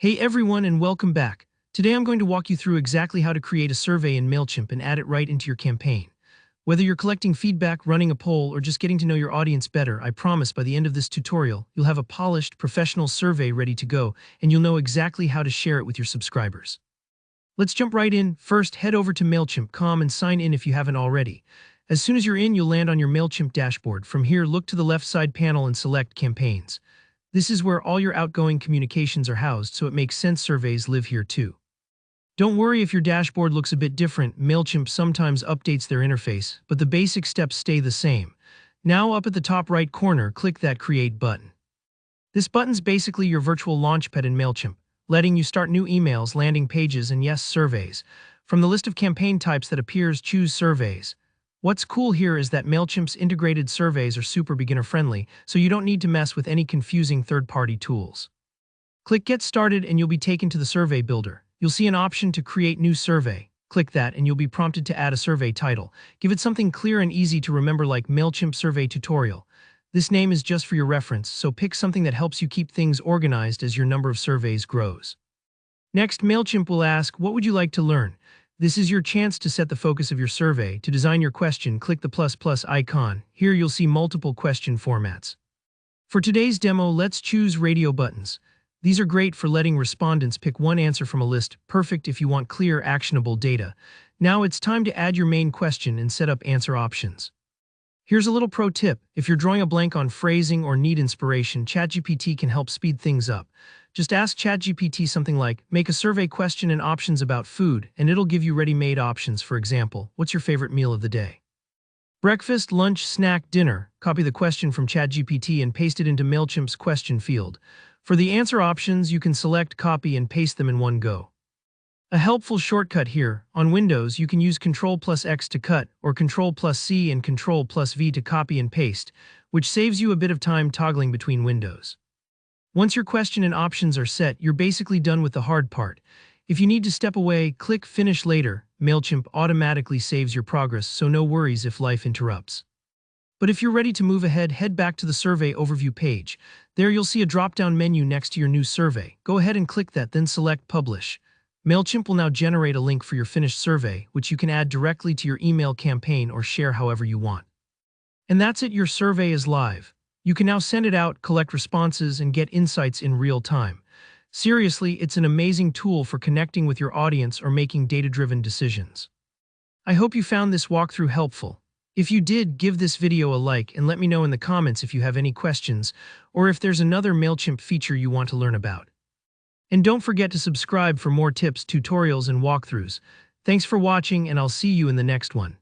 Hey everyone and welcome back. Today I'm going to walk you through exactly how to create a survey in Mailchimp and add it right into your campaign. Whether you're collecting feedback, running a poll, or just getting to know your audience better, I promise by the end of this tutorial, you'll have a polished, professional survey ready to go, and you'll know exactly how to share it with your subscribers. Let's jump right in. First, head over to Mailchimp.com and sign in if you haven't already. As soon as you're in, you'll land on your Mailchimp dashboard. From here, look to the left side panel and select Campaigns. This is where all your outgoing communications are housed, so it makes sense surveys live here too. Don't worry if your dashboard looks a bit different. Mailchimp sometimes updates their interface, but the basic steps stay the same. Now up at the top right corner, click that Create button. This button's basically your virtual launchpad in Mailchimp, letting you start new emails, landing pages, and yes, surveys. From the list of campaign types that appears, choose Surveys. What's cool here is that Mailchimp's integrated surveys are super beginner-friendly, so you don't need to mess with any confusing third-party tools. Click Get Started and you'll be taken to the Survey Builder. You'll see an option to create new survey. Click that and you'll be prompted to add a survey title. Give it something clear and easy to remember like Mailchimp Survey Tutorial. This name is just for your reference, so pick something that helps you keep things organized as your number of surveys grows. Next, Mailchimp will ask, what would you like to learn? This is your chance to set the focus of your survey. To design your question, click the ++ icon. Here you'll see multiple question formats. For today's demo, let's choose radio buttons. These are great for letting respondents pick one answer from a list, perfect if you want clear, actionable data. Now it's time to add your main question and set up answer options. Here's a little pro tip. If you're drawing a blank on phrasing or need inspiration, ChatGPT can help speed things up. Just ask ChatGPT something like, make a survey question and options about food, and it'll give you ready-made options. For example, what's your favorite meal of the day? Breakfast, lunch, snack, dinner. Copy the question from ChatGPT and paste it into Mailchimp's question field. For the answer options, you can select, copy, and paste them in one go. A helpful shortcut here, on Windows you can use Ctrl+X to cut, or Ctrl+C and Ctrl+V to copy and paste, which saves you a bit of time toggling between windows. Once your question and options are set, you're basically done with the hard part. If you need to step away, click Finish Later. Mailchimp automatically saves your progress, so no worries if life interrupts. But if you're ready to move ahead, head back to the Survey Overview page. There you'll see a drop-down menu next to your new survey. Go ahead and click that, then select Publish. Mailchimp will now generate a link for your finished survey, which you can add directly to your email campaign or share however you want. And that's it, your survey is live. You can now send it out, collect responses, and get insights in real time. Seriously, it's an amazing tool for connecting with your audience or making data-driven decisions. I hope you found this walkthrough helpful. If you did, give this video a like and let me know in the comments if you have any questions or if there's another Mailchimp feature you want to learn about. And don't forget to subscribe for more tips, tutorials, and walkthroughs. Thanks for watching, and I'll see you in the next one.